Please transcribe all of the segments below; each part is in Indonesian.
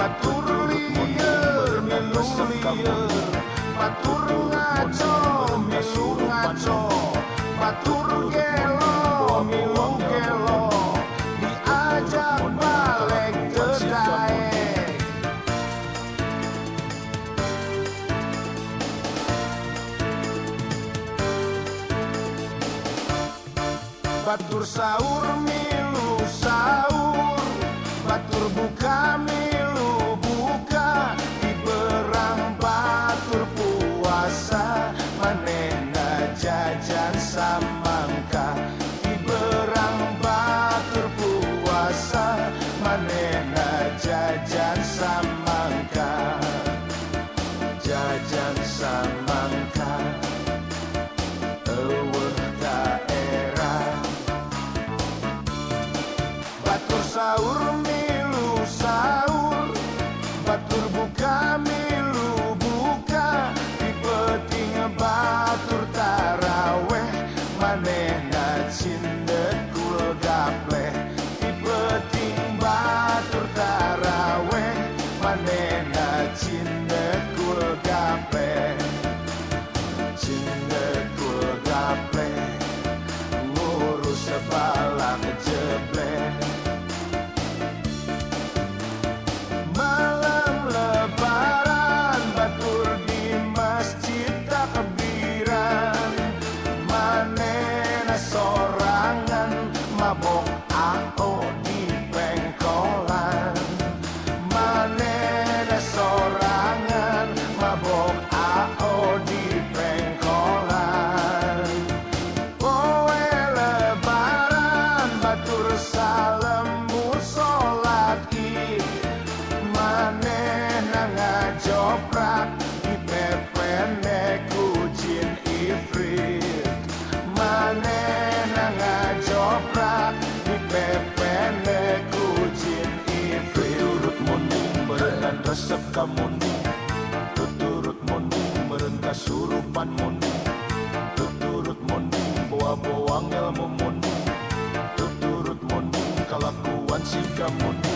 batur lieur milu lieur, batur ngaco milu ngaco, batur gelo milu gelo, diajak balik ke daek. Batur sahur milu sahur, batur buka milu buka, diberang batur puasa, manehna jajan samangka. Diberang batur puasa, manehna jajan samangka, jajan samangka. Eueuh daerah batur sahur milu sahur, batur buka milu buka, dipeting batur taraweh, manehna cindek kul gapleh. Dipeting batur taraweh, manehna cindek kul gapleh, cindek kul gapleh, ngurus balak jebleh. Malam lebaran batur di masjid takbiran, manehna sorangan mabok ao di pengkolan. Manehna sorangan mabok ao di pengkolan. Poe lebaran batur salemu salat id, manehna ngajoprak dipepene ku jin ifrit. Manehna ngajoprak dipepene ku jin ifrit. Tuturut munding berengan resep ka munding, tuturut munding meureun kasurupan munding, tuturut munding boa-boa ngelmu munding, tuturut munding kalakuan siga munding.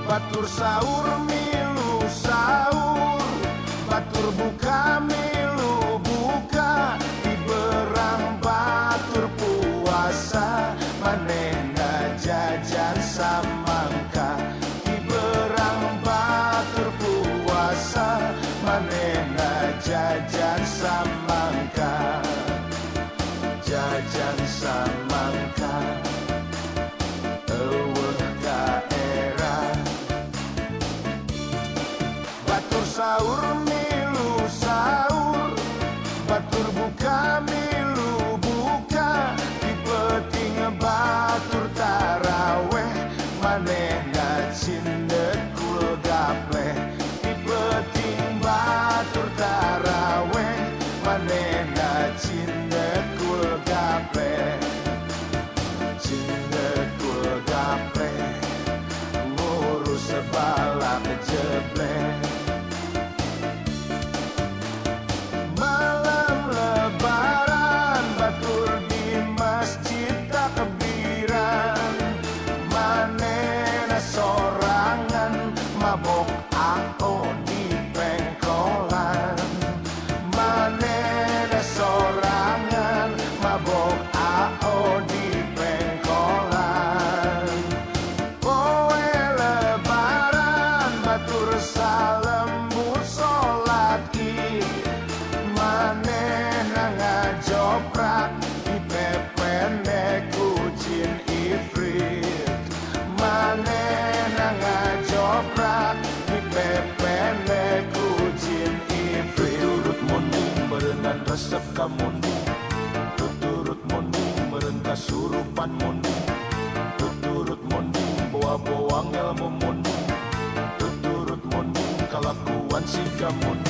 Batur sahur milu sahur, batur buka milu buka, diberang batur puasa, manehna jajan samangka. Diberang batur puasa, manehna jajan samangka, jajan samangka. Eueuh daerah batur sahur milu sahur, batur buka milu buka, dipeting batur taraweh, manehna cindek kul gapleh. Dipeting batur taraweh, manehna cindek kul gapleh, cindek kul gapleh, ngurus balak jebleh. Malam lebaran batur di masjid takbiran, manehna sorangan mabok ao di pengkolan. Manehna sorangan mabok ao di pengkolan. Poe lebaran batur salembur salat id, manehna ngajoprak dipepene ku jin ifrit. Manehna ngajoprak dipepene ku jin ifrit. Tuturut munding berengan resep ka munding, tuturut munding meureun kasurupan munding, tuturut munding boa-boa ngelmu munding, tuturut munding kalakuan siga munding.